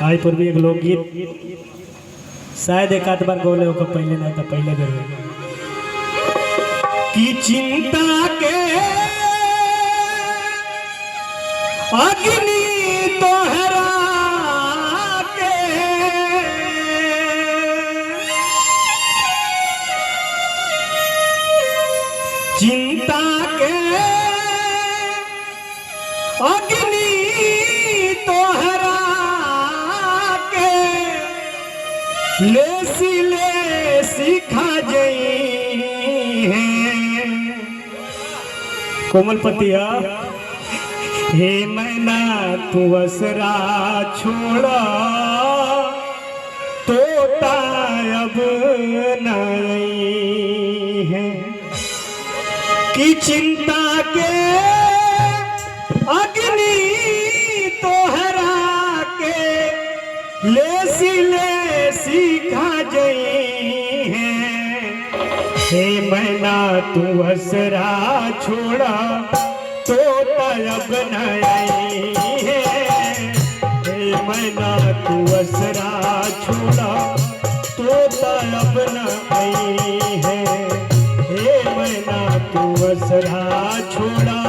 आई पूर्वी एक लोकगीत शायद एक आध बार गौले होकर पहले ना तो पहले बेर की चिंता के अग्नि तोहरा के चिंता के अग्नि तोहरा के लेसी लेसी खा जई है कोमलपतिया हे मैना तू असरा छोड़ा तोता अब नहीं है कि चिंता के अग्नि तोहरा के लेसी लेसी खा जई है हे मैना तू असरा छोड़ा तो अब नहीं है हे मैना तू असरा छोड़ा तो अब नहीं है हे मैना तू असरा छोड़ा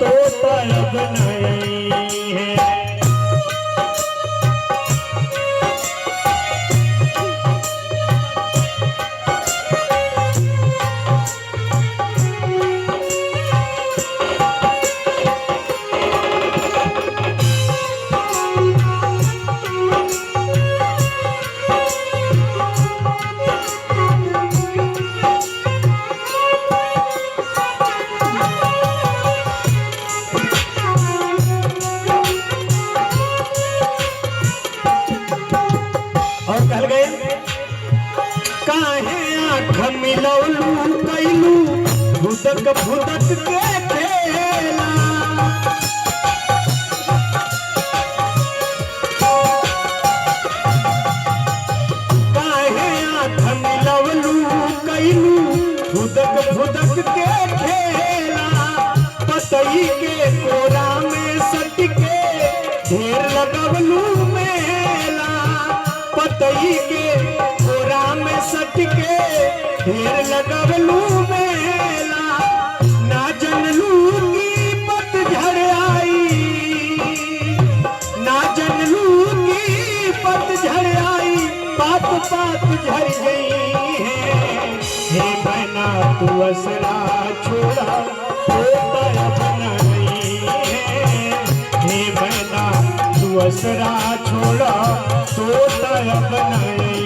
तो अब नहीं है मिलौलू कैलू भुदक भुदक के खेला काहे आँख मिलौलू कैलू भुदक भुदक के खेला पतई के कोरा में सट के ढेर लगवलू मेला पतई के कोरा में सट के ढेर लगवलू मेला ना जनलू की पतझड़ आई ना जनलू की पतझड़ आई पात पात झड़ गई है हे मैना तू असरा छोड़ा तो अब नहीं है हे मैना तू असरा छोड़ा तो अब नहीं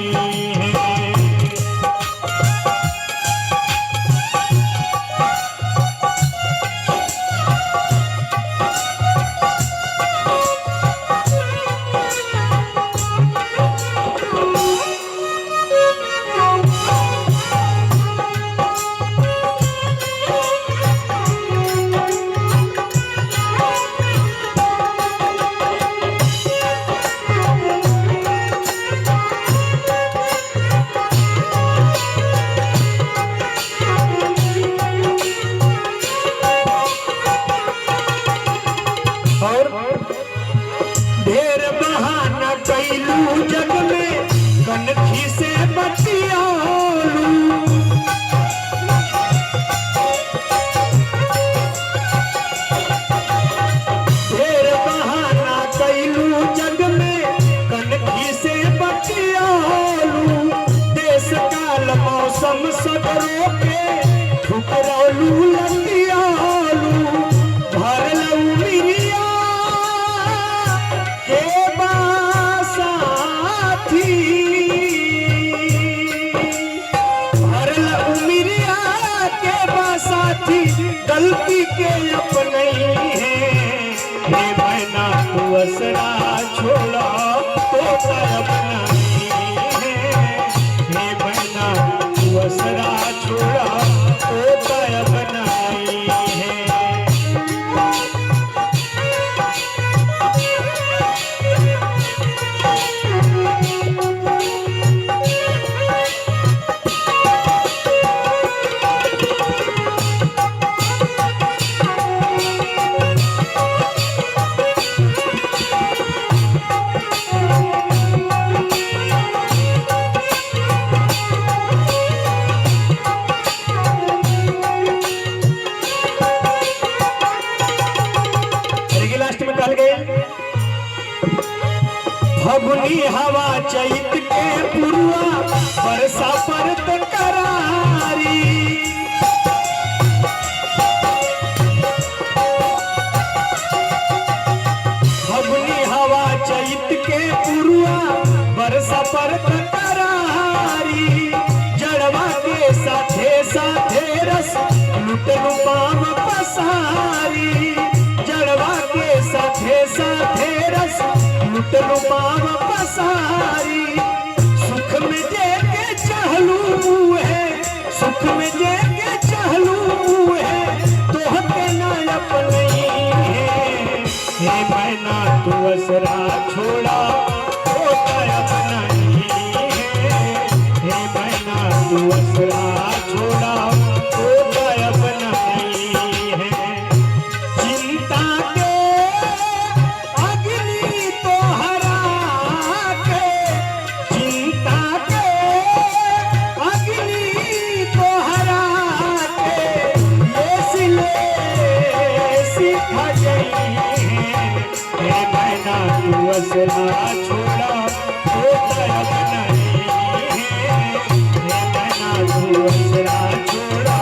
ढेर बहाना कैलू जग में कनखी से बतियालू ढेर बहाना कैलू जग में कनखी से बतियालू देश काल मौसम सगरों के ठुकरौलू लंगियालू भरलू मिरिया के बासाथी फगुनी हवा चैत के पुरुआ बरसा परत करारी। फगुनी हवा चैत के पुरुआ बरसा परत करारी। जड़वा के साथे साथे रस लुटलु पाम पसारी। जड़वा के साथे साथे रस लुटलु पाम पसारी। सुख में जे के चहलू है, सुख में जे के चहलू है, तोहके ना अपनई है। हे मैना तू असरा छोड़ा होता अपनई है। हे मैना तू असरा छोड़ा होता अपनई है। चिंता के अग्नि तोहरा के, चिंता के अग्नि तोहरा के, ये सिले सीख गई है। हे मैना तू असरा छोड़ा होता अपनई है। हे मैना तू असरा छोड़ा